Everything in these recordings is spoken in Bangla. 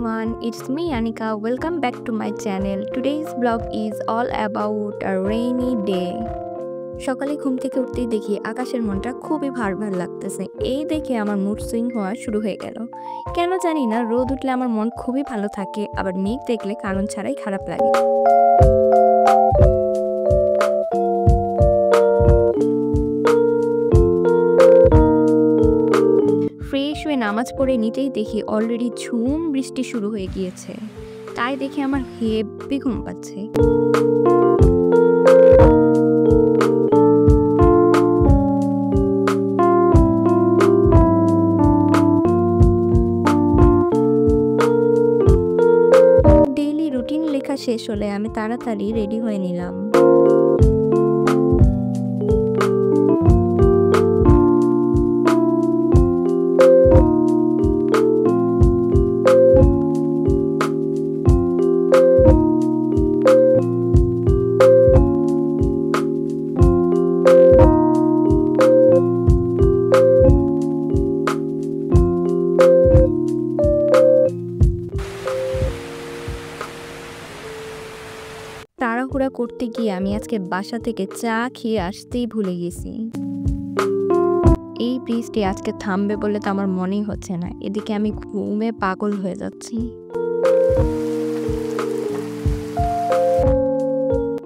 everyone, it's me Anika. Welcome back to my channel. Today's vlog is all about a rainy day. সকালে ঘুম থেকে উঠতেই দেখি আকাশের মনটা খুবই ভার ভার লাগতেছে। এই দেখে আমার মুড সুইং হওয়া শুরু হয়ে গেল। কেন জানি না, রোদ উঠলে আমার মন খুবই ভালো থাকে, আবার মেঘ দেখলে কারণ ছাড়াই খারাপ লাগে। ফ্রেশ হয়ে নামাজ পড়ে নিতেই দেখি অলরেডি ঝুম বৃষ্টি শুরু হয়ে গিয়েছে। তাই দেখে আমার হেব্বি ঘুম পাচ্ছে। ডেইলি রুটিন লেখা শেষ হলে আমি তাড়াতাড়ি রেডি হয়ে নিলাম। তাড়াহুড়া করতে গিয়ে আমি আজকে বাসা থেকে চা খেয়ে আসতেই ভুলে গেছি। এই বৃষ্টি আজকে থামবে বলে তো আমার মনেই হচ্ছে না। এদিকে আমি ঘুমে পাগল হয়ে যাচ্ছি।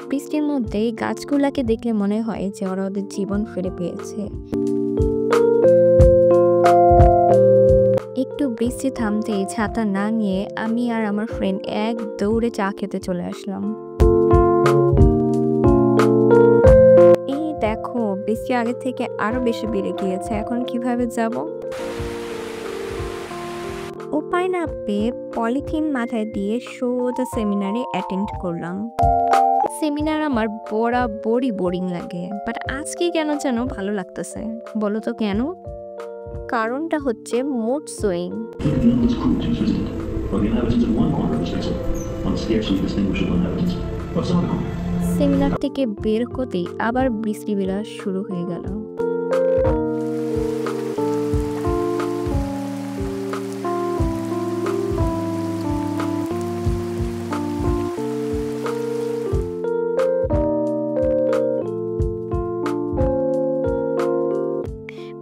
বৃষ্টির মধ্যে এই গাছগুলাকে দেখলে মনে হয় যে ওরা ওদের জীবন ফিরে পেয়েছে। একটু বৃষ্টি থামতেই ছাতা না নিয়ে আমি আর আমার ফ্রেন্ড এক দৌড়ে চা খেতে চলে আসলাম। এই দেখো, বৃষ্টি আগে থেকে আরো বেশি বেড়ে গিয়েছে। এখন কিভাবে যাব? উপায় না পেয়ে পলিথিন মাথায় দিয়ে সোজা সেমিনারে অ্যাটেন্ড করলাম। সেমিনার আমার বরাবরই বোরিং লাগে, বাট আজকে কেন যেন ভালো লাগতেছে। বলো তো কেন? কারণটা হচ্ছে মুড সুইং। সেমিনার থেকে বের হতেই আবার বৃষ্টি বিলাস শুরু হয়ে গেল।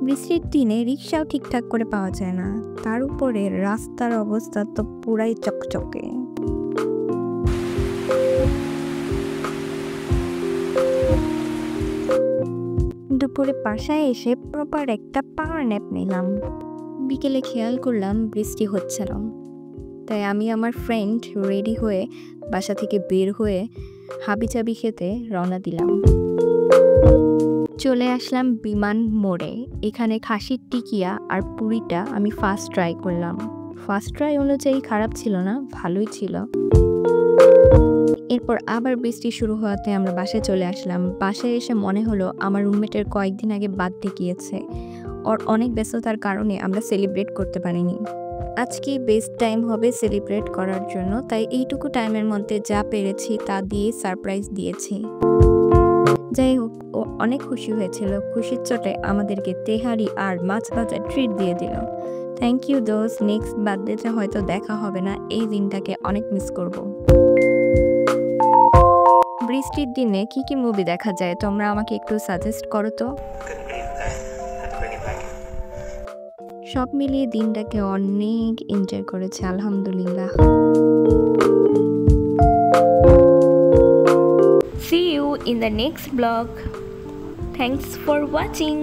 বৃষ্টির দিনে রিক্সাও ঠিকঠাক করে পাওয়া যায় না, তার উপরে রাস্তার অবস্থা তো পুরাই চকচকে। দুপুরে বাসায় এসে প্রপার একটা পাওয়ার ন্যাপ নিলাম। বিকেলে খেয়াল করলাম বৃষ্টি হচ্ছে না, তাই আমি আমার ফ্রেন্ড রেডি হয়ে বাসা থেকে বের হয়ে হাবিজাবি খেতে রওনা দিলাম। চলে আসলাম বিমান মোড়ে। এখানে খাসির টিকিয়া আর পুরিটা আমি ফার্স্ট ট্রাই করলাম। ফার্স্ট ট্রাই অনুযায়ী খারাপ ছিল না, ভালোই ছিল। এরপর আবার বৃষ্টি শুরু হওয়াতে আমরা বাসায় চলে আসলাম। বাসায় এসে মনে হলো আমার রুমমেটের কয়েকদিন আগে বার্থডে গিয়েছে। ওর অনেক ব্যস্ততার কারণে আমরা সেলিব্রেট করতে পারিনি। আজকে বেস্ট টাইম হবে সেলিব্রেট করার জন্য, তাই এইটুকু টাইমের মধ্যে যা পেরেছি তা দিয়ে সারপ্রাইজ দিয়েছি। যাই হোক, ও অনেক খুশি হয়েছিল। খুশির চোটে আমাদেরকে তেহারি আর মাছ ভাজা ট্রিট দিয়ে দিল। থ্যাংক ইউ দোস্ত। নেক্সট বার্থডেতে হয়তো দেখা হবে না, এই দিনটাকে অনেক মিস করব। বৃষ্টির দিনে কি কি মুভি দেখা যায় তোমরা আমাকে একটু সাজেস্ট করো তো। সব মিলিয়ে দিনটাকে অনেক এনজয় করেছে, আলহামদুলিল্লাহ। See you in the next vlog. Thanks for watching.